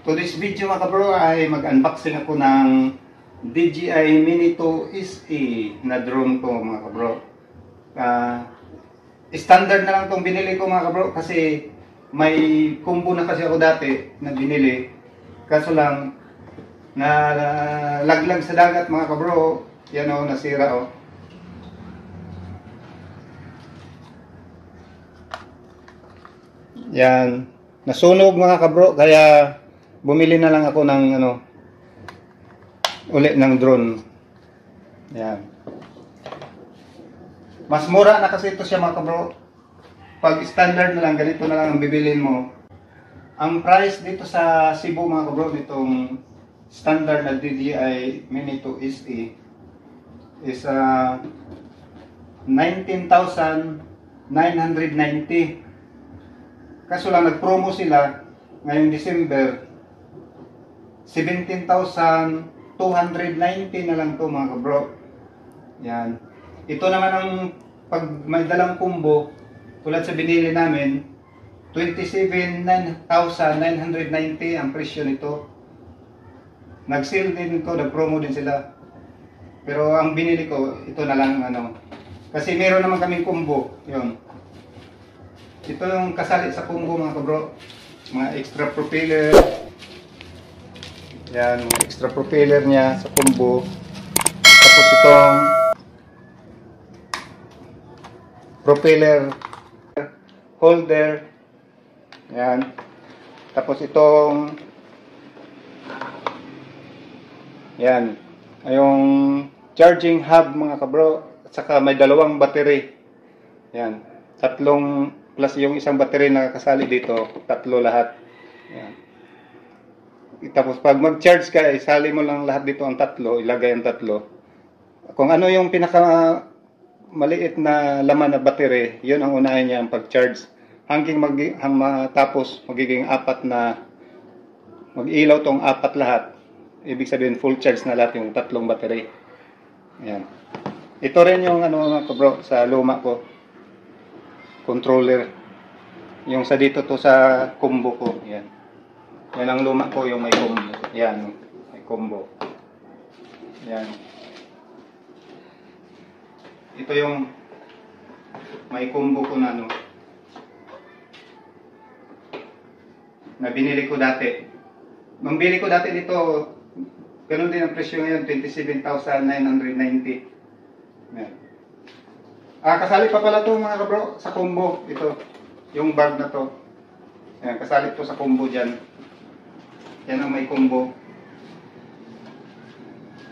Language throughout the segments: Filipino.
Today's video mga kabro ay mag-unboxing ako ng DJI Mini 2 SE na drone ko mga kabro. Standard na lang itong binili ko mga kabro kasi may combo na kasi ako dati na binili. Kaso lang na laglag sa dagat mga kabro. Yan o, nasira o. Yan, nasunog mga kabro kaya bumili na lang ako ng uli ng drone. Yan. Mas mura na kasi ito siya mga kabro. Pag standard na lang, ganito na lang ang bibilin mo. Ang price dito sa Cebu mga kabro, nitong standard na DJI Mini 2 SE is 19,990. Kaso lang nag-promo sila ngayong December, 17,290 na lang to mga kabro. Yan. Ito naman ang pag may dalang combo, tulad sa binili namin, 27,990 ang presyo nito. Nag-sale din ito, nag-promo din sila. Pero ang binili ko, ito na lang kasi meron naman kaming combo, yun. Ito yung kasali sa combo mga kabro. Mga extra propeller. Yan, mga extra propeller niya sa combo. Tapos itong propeller holder. Yan. Tapos itong yan, yung charging hub mga kabro. At saka may dalawang battery. Yan. Tatlong plus yung isang battery na kasali dito, tatlo lahat. Yan. Tapos pag mag-charge ka, isali mo lang lahat dito ang tatlo, ilagay ang tatlo. Kung ano yung pinaka maliit na laman na battery, yun ang unahin niya ang pag-charge. Hanggang matapos magiging apat na mag-ilaw tong apat lahat. Ibig sabihin full charge na lahat yung tatlong battery. Yan. Ito rin yung mga kabro sa luma ko. Controller. Yung sa dito to sa combo ko. Yan. Yan ang luma ko, yung may combo. Yan. May combo. Yan. Ito yung may combo ko na na binili ko dati. Nung bili ko dati dito, ganun din ang presyo ngayon, 27,990. Yan. Kasali pa pala ito mga kabro sa combo. Ito, yung bag na to. Ayan, kasali ito sa combo dyan. Yan ang may combo.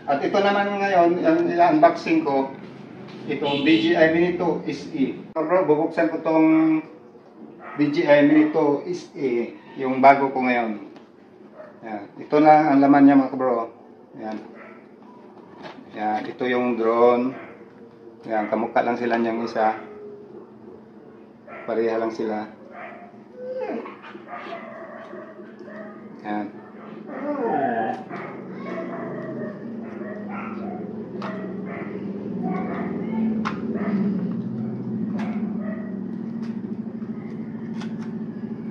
At ito naman ngayon, yung unboxing ko, itong DJI Mini 2 SE. Kabro, bubuksan ko itong DJI Mini 2 SE, yung bago ko ngayon. Ayan, ito na ang laman niya mga kabro. Ayan. Ayan, ito yung drone. Yan, kamukha lang sila niyang isa. Pareha lang sila. Yan.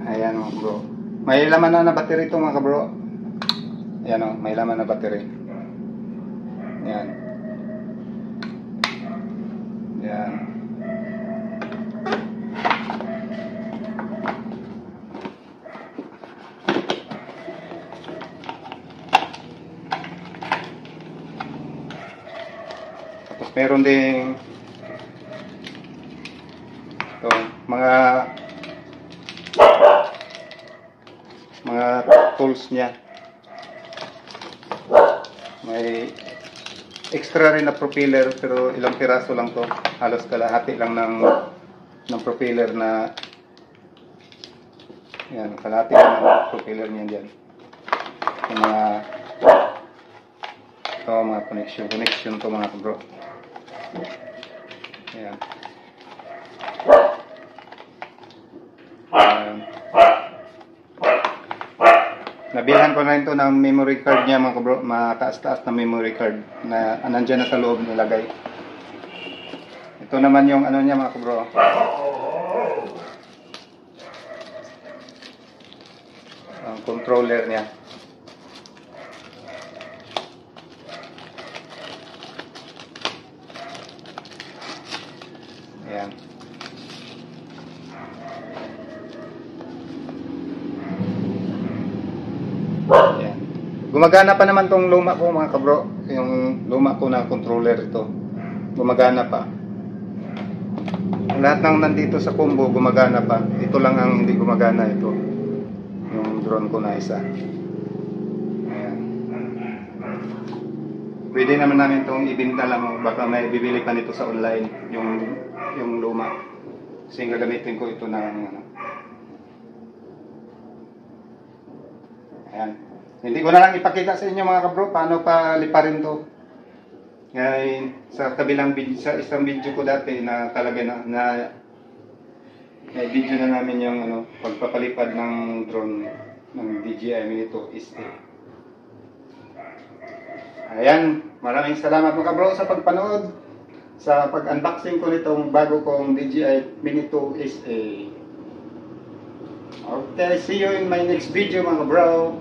Ayan mga bro. May laman na battery ito mga bro. Ayan o, may laman na battery. Ayan. Yan. Tapos meron ding ito, mga tools niya. May extra rin na propeller pero ilang piraso lang to, halos kalahati lang ng propeller na yan, kalahati lang ng propeller niyan dyan. Yung mga connection to mga bro. Yan. Nabilhan ko na rin to ng memory card niya mga bro, mataas-taas na memory card na nandyan na sa loob nilagay. Ito naman yung niya mga bro. Ang controller niya. Ayan. Ayan. Gumagana pa naman tong luma ko mga kabro. Yung luma ko na controller ito. Gumagana pa. Lahat ng nandito sa combo gumagana pa. Ito lang ang hindi gumagana, ito. Yung drone ko na isa. Ayan. Pwede naman namin itong ibenta lang. Baka may bibili pa nito sa online. Yung luma. Kasi gagamitin ko ito ng ano. Ayan. Hindi ko na lang ipakita sa inyo mga kabro paano pa liparin to. Ngayon, sa kabilang video, sa isang video ko dati na talaga na video na namin yung ano, pagpapalipad ng drone ng DJI Mini 2 SE. Ayan, maraming salamat mga kabro sa pagpanood sa pag-unboxing ko nitong bago kong DJI Mini 2 SE. Okay, see you in my next video mga bro.